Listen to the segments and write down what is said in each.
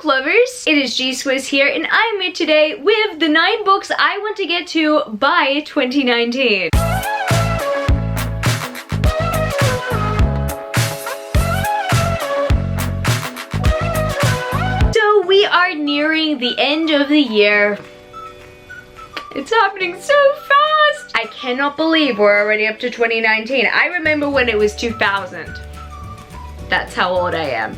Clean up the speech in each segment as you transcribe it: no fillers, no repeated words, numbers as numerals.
lovers, it is G-Swizz here, and I'm here today with the 9 books I want to get to by 2019. So we are nearing the end of the year. It's happening so fast. I cannot believe we're already up to 2019. I remember when it was 2000. That's how old I am.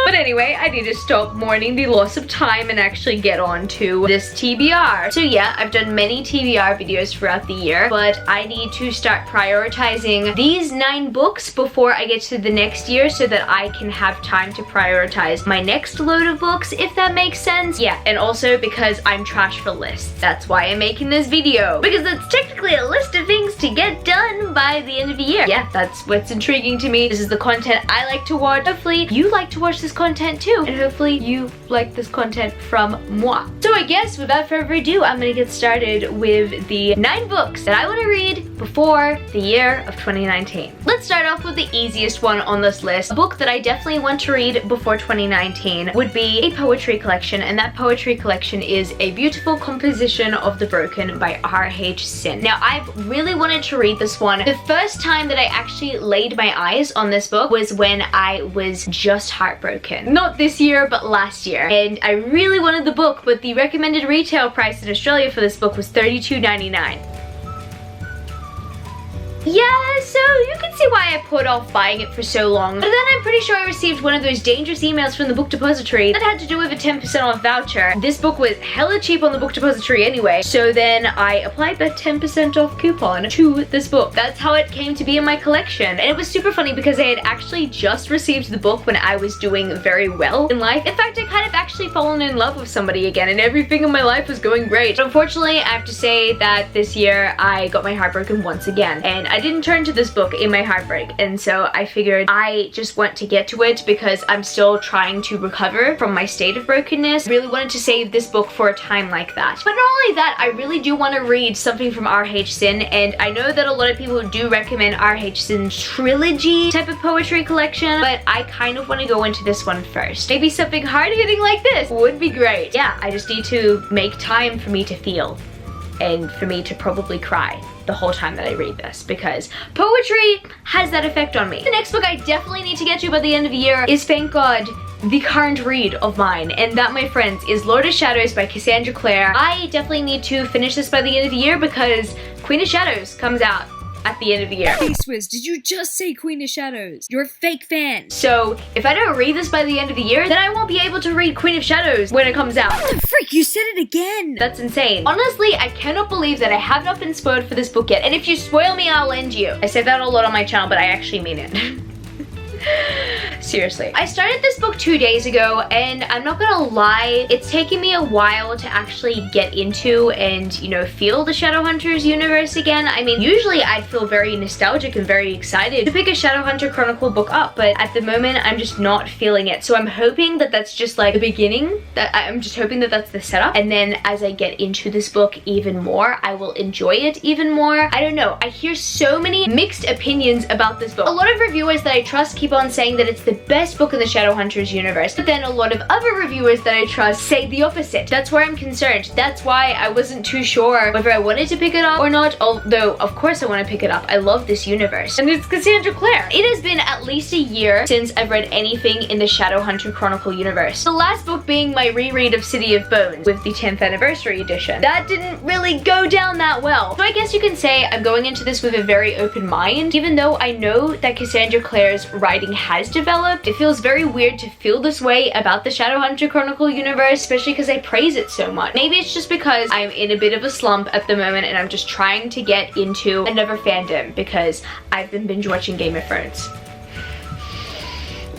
But anyway, I need to stop mourning the loss of time and actually get on to this TBR. So yeah, I've done many TBR videos throughout the year, but I need to start prioritizing these 9 books before I get to the next year so that I can have time to prioritize my next load of books, if that makes sense. Yeah, and also because I'm trash for lists. That's why I'm making this video, because it's technically a list of things to get done by the end of the year. Yeah, that's what's intriguing to me. This is the content I like to watch. Hopefully you like to watch this content too, and hopefully you like this content from moi. So I guess without further ado, I'm gonna get started with the 9 books that I want to read before the year of 2019. Let's start off with the easiest one on this list. A book that I definitely want to read before 2019 would be a poetry collection, and that poetry collection is A Beautiful Composition of the Broken by R.H. Sin. Now, I've really wanted to read this one. The first time that I actually laid my eyes on this book was when I was just heartbroken. Not this year, but last year. And I really wanted the book, but the recommended retail price in Australia for this book was $32.99. Yeah, so you can see why I put off buying it for so long. But then I'm pretty sure I received one of those dangerous emails from the Book Depository that had to do with a 10% off voucher. This book was hella cheap on the Book Depository anyway, so then I applied that 10% off coupon to this book. That's how it came to be in my collection. And it was super funny because I had actually just received the book when I was doing very well in life. In fact, I kind of actually fallen in love with somebody again, and everything in my life was going great. But unfortunately, I have to say that this year I got my heart broken once again, and I didn't turn to this book in my heartbreak, and so I figured I just want to get to it because I'm still trying to recover from my state of brokenness. Really wanted to save this book for a time like that. But not only that, I really do want to read something from R.H. Sin, and I know that a lot of people do recommend R.H. Sin's trilogy type of poetry collection, but I kind of want to go into this one first. Maybe something hard-hitting like this would be great. Yeah, I just need to make time for me to feel, and for me to probably cry the whole time that I read this, because poetry has that effect on me. The next book I definitely need to get to by the end of the year is, thank God, the current read of mine, and that, my friends, is Lord of Shadows by Cassandra Clare. I definitely need to finish this by the end of the year because Queen of Shadows comes out at the end of the year. Hey Swizz, did you just say Queen of Shadows? You're a fake fan. So if I don't read this by the end of the year, then I won't be able to read Queen of Shadows when it comes out. What the frick? You said it again. That's insane. Honestly, I cannot believe that I have not been spoiled for this book yet. And if you spoil me, I'll end you. I say that a lot on my channel, but I actually mean it. Seriously. I started this book 2 days ago, and I'm not gonna lie, it's taken me a while to actually get into and, you know, feel the Shadowhunters universe again. I mean, usually I'd feel very nostalgic and very excited to pick a Shadowhunter Chronicle book up, but at the moment I'm just not feeling it. So I'm hoping that that's just like the beginning, that I'm just hoping that that's the setup, and then as I get into this book even more, I will enjoy it even more. I don't know, I hear so many mixed opinions about this book. A lot of reviewers that I trust keep on saying that it's the best book in the Shadowhunters universe, but then a lot of other reviewers that I trust say the opposite. That's where I'm concerned. That's why I wasn't too sure whether I wanted to pick it up or not, although of course I want to pick it up. I love this universe, and it's Cassandra Clare. It has been at least a year since I've read anything in the Shadowhunter Chronicle universe. The last book being my reread of City of Bones with the 10th anniversary edition. That didn't really go down that well. So I guess you can say I'm going into this with a very open mind, even though I know that Cassandra Clare's writing has developed. It feels very weird to feel this way about the Shadowhunter Chronicle universe, especially because I praise it so much. Maybe it's just because I'm in a bit of a slump at the moment and I'm just trying to get into another fandom because I've been binge watching Game of Thrones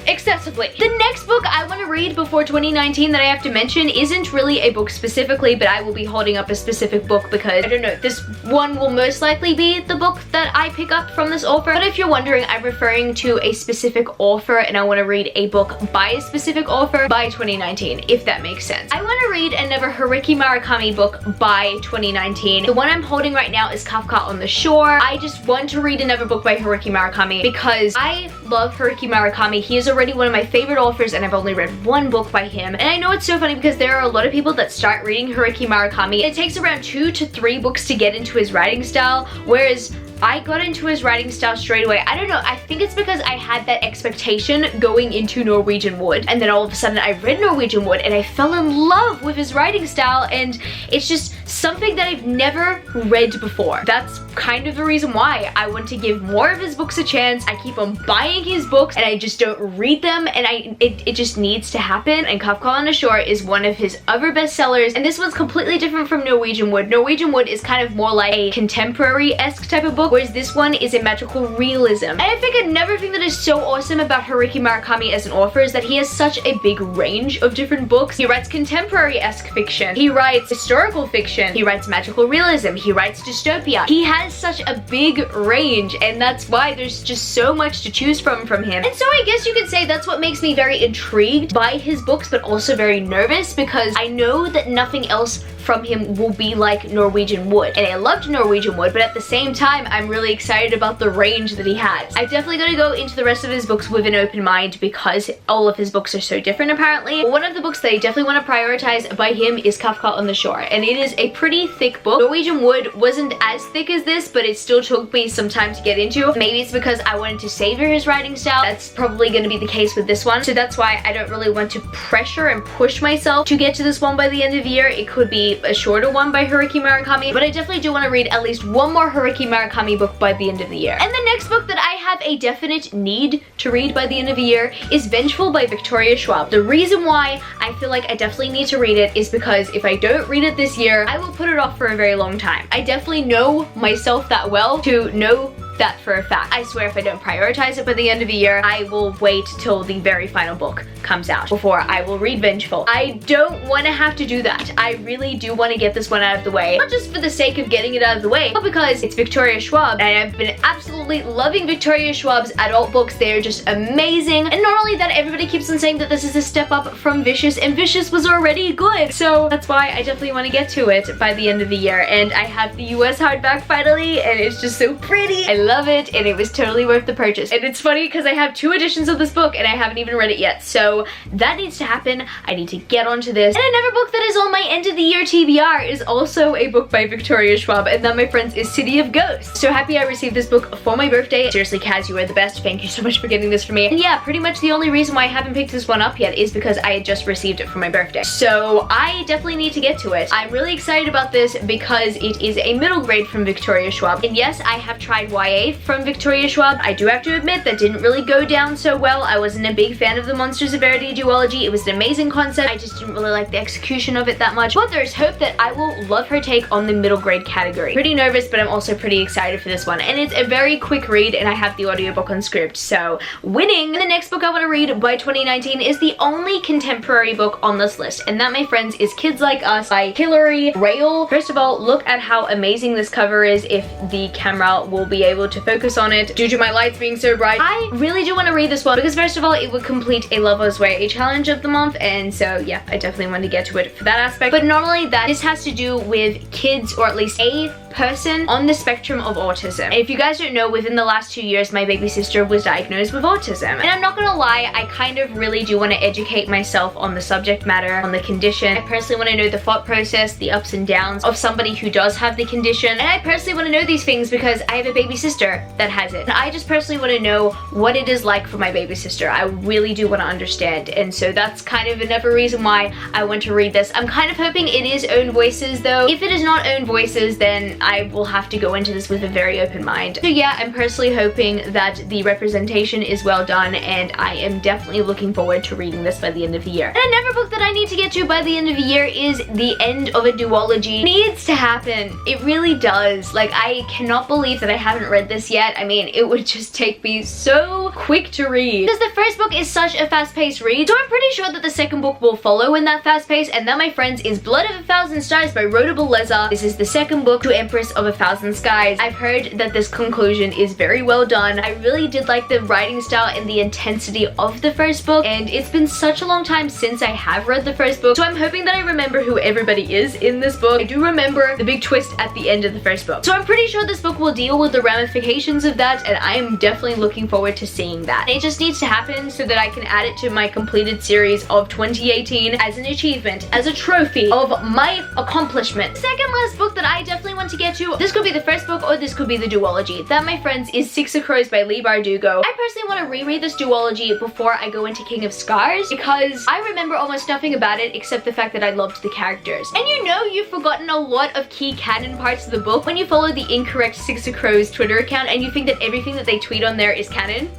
excessively. The next book I want to read before 2019 that I have to mention isn't really a book specifically, but I will be holding up a specific book because, I don't know, this one will most likely be the book that I pick up from this author. But if you're wondering, I'm referring to a specific author, and I want to read a book by a specific author by 2019, if that makes sense. I want to read another Haruki Murakami book by 2019. The one I'm holding right now is Kafka On The Shore. I just want to read another book by Haruki Murakami because I love Haruki Murakami. He is a already one of my favorite authors and I've only read one book by him. And I know it's so funny because there are a lot of people that start reading Haruki Murakami. It takes around 2 to 3 books to get into his writing style, whereas I got into his writing style straight away. I don't know, I think it's because I had that expectation going into Norwegian Wood, and then all of a sudden I read Norwegian Wood and I fell in love with his writing style, and it's just something that I've never read before. That's kind of the reason why I want to give more of his books a chance. I keep on buying his books and I just don't read them, and it just needs to happen. And Kafka On The Shore is one of his other bestsellers, and this one's completely different from Norwegian Wood. Norwegian Wood is kind of more like a contemporary-esque type of book, whereas this one is a magical realism. And I think another thing that is so awesome about Haruki Murakami as an author is that he has such a big range of different books. He writes contemporary-esque fiction, he writes historical fiction, he writes magical realism, he writes dystopia. He has such a big range, and that's why there's just so much to choose from him. And so I guess you could say that's what makes me very intrigued by his books, but also very nervous, because I know that nothing else from him will be like Norwegian Wood. And I loved Norwegian Wood, but at the same time, I'm really excited about the range that he has. I'm definitely gonna go into the rest of his books with an open mind because all of his books are so different apparently. One of the books that I definitely want to prioritize by him is Kafka On The Shore, and it is a pretty thick book. Norwegian Wood wasn't as thick as this, but it still took me some time to get into. Maybe it's because I wanted to savor his writing style. That's probably gonna be the case with this one. So that's why I don't really want to pressure and push myself to get to this one by the end of the year. It could be a shorter one by Haruki Murakami, but I definitely do want to read at least one more Haruki Murakami book by the end of the year. And the next book that I have a definite need to read by the end of the year is Vengeful by Victoria Schwab. The reason why I feel like I definitely need to read it is because if I don't read it this year, I will put it off for a very long time. I definitely know myself that well to know that for a fact. I swear if I don't prioritize it by the end of the year, I will wait till the very final book comes out before I will read Vengeful. I don't want to have to do that. I really do want to get this one out of the way. Not just for the sake of getting it out of the way, but because it's Victoria Schwab, and I've been absolutely loving Victoria Schwab's adult books. They're just amazing. And not only that, everybody keeps on saying that this is a step up from Vicious, and Vicious was already good. So that's why I definitely want to get to it by the end of the year. And I have the US hardback finally, and it's just so pretty. I love it, and it was totally worth the purchase. And it's funny because I have 2 editions of this book and I haven't even read it yet, so that needs to happen. I need to get onto this. And another book that is on my end of the year TBR is also a book by Victoria Schwab, and that, my friends, is City of Ghosts. So happy I received this book for my birthday. Seriously, Kaz, you are the best. Thank you so much for getting this for me. And yeah, pretty much the only reason why I haven't picked this one up yet is because I had just received it for my birthday. So I definitely need to get to it. I'm really excited about this because it is a middle grade from Victoria Schwab. And yes, I have tried YA from Victoria Schwab. I do have to admit that didn't really go down so well. I wasn't a big fan of the Monsters of Verity duology. It was an amazing concept. I just didn't really like the execution of it that much. But there's hope that I will love her take on the middle grade category. Pretty nervous, but I'm also pretty excited for this one. And it's a very quick read, and I have the audiobook on script, so winning. The next book I want to read by 2019 is the only contemporary book on this list, and that, my friends, is Kids Like Us by Hilary Rail. First of all, look at how amazing this cover is if the camera will be able to focus on it due to my lights being so bright. I really do want to read this one because first of all, it would complete a Lover's Way challenge of the month, and so yeah, I definitely want to get to it for that aspect. But not only that, this has to do with kids, or at least a person on the spectrum of autism. And if you guys don't know, within the last 2 years, my baby sister was diagnosed with autism. And I'm not gonna lie, I kind of really do want to educate myself on the subject matter, on the condition. I personally want to know the thought process, the ups and downs of somebody who does have the condition. And I personally want to know these things because I have a baby sister that has it. And I just personally want to know what it is like for my baby sister. I really do want to understand. And so that's kind of another reason why I want to read this. I'm kind of hoping it is own voices though. If it is not own voices, then I will have to go into this with a very open mind. So yeah, I'm personally hoping that the representation is well done, and I am definitely looking forward to reading this by the end of the year. And another book that I need to get to by the end of the year is The End of a Duology. It needs to happen. It really does. Like, I cannot believe that I haven't read this yet. I mean, it would just take me so quick to read because the first book is such a fast-paced read. So I'm pretty sure that the second book will follow in that fast pace, and that, my friends, is Blood of a Thousand Stars by Rhoda Beleza. This is the second book to Emperor Empress of 1,000 Skies. I've heard that this conclusion is very well done. I really did like the writing style and the intensity of the first book, and it's been such a long time since I have read the first book, so I'm hoping that I remember who everybody is in this book. I do remember the big twist at the end of the first book, so I'm pretty sure this book will deal with the ramifications of that, and I'm definitely looking forward to seeing that. It just needs to happen so that I can add it to my completed series of 2018 as an achievement, as a trophy of my accomplishment. Second last book that I definitely want to get to, this could be the first book or this could be the duology. That, my friends, is Six of Crows by Leigh Bardugo. I personally want to reread this duology before I go into King of Scars because I remember almost nothing about it except the fact that I loved the characters. And you know you've forgotten a lot of key canon parts of the book when you follow the incorrect Six of Crows Twitter account and you think that everything that they tweet on there is canon.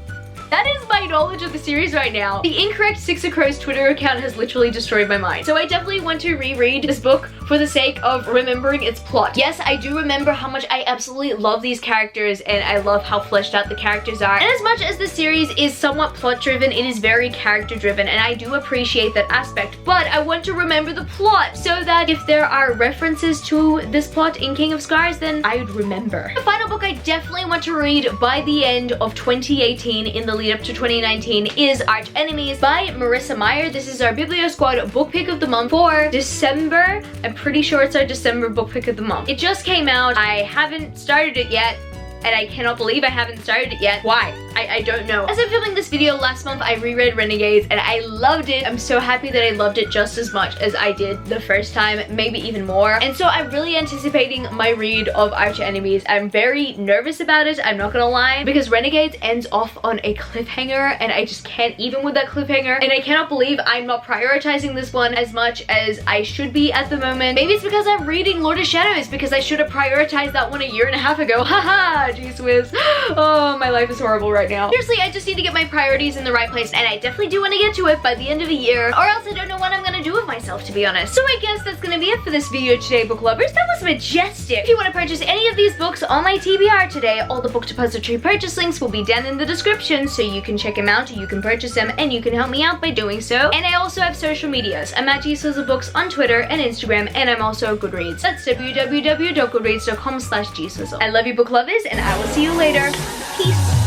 That is my knowledge of the series right now. The incorrect Six of Crows Twitter account has literally destroyed my mind. So I definitely want to reread this book for the sake of remembering its plot. Yes, I do remember how much I absolutely love these characters and I love how fleshed out the characters are. And as much as the series is somewhat plot driven, it is very character driven and I do appreciate that aspect. But I want to remember the plot so that if there are references to this plot in King of Scars, then I would remember. The final book I definitely want to read by the end of 2018 in the lead up to 2019 is Archenemies by Marissa Meyer. This is our Biblio Squad book pick of the month for December. I'm pretty sure it's our December book pick of the month. It just came out. I haven't started it yet. And I cannot believe I haven't started it yet. Why? I don't know. As I'm filming this video last month, I reread Renegades and I loved it. I'm so happy that I loved it just as much as I did the first time, maybe even more. And so I'm really anticipating my read of Archenemies. I'm very nervous about it, I'm not gonna lie, because Renegades ends off on a cliffhanger and I just can't even with that cliffhanger. And I cannot believe I'm not prioritizing this one as much as I should be at the moment. Maybe it's because I'm reading Lord of Shadows because I should have prioritized that one a year and a half ago. Haha, G-Swizz. Oh, my life is horrible right now. Seriously, I just need to get my priorities in the right place and I definitely do want to get to it by the end of the year or else I don't know what I'm gonna do with myself, to be honest. So I guess that's gonna be it for this video today, book lovers. That was majestic. If you want to purchase any of these books on my TBR today, all the Book Depository purchase links will be down in the description so you can check them out, you can purchase them, and you can help me out by doing so. And I also have social medias. I'm at G-Swizzel Books on Twitter and Instagram, and I'm also Goodreads. That's www.goodreads.com/G-Swizzel. I love you, book lovers, and I will see you later. Peace.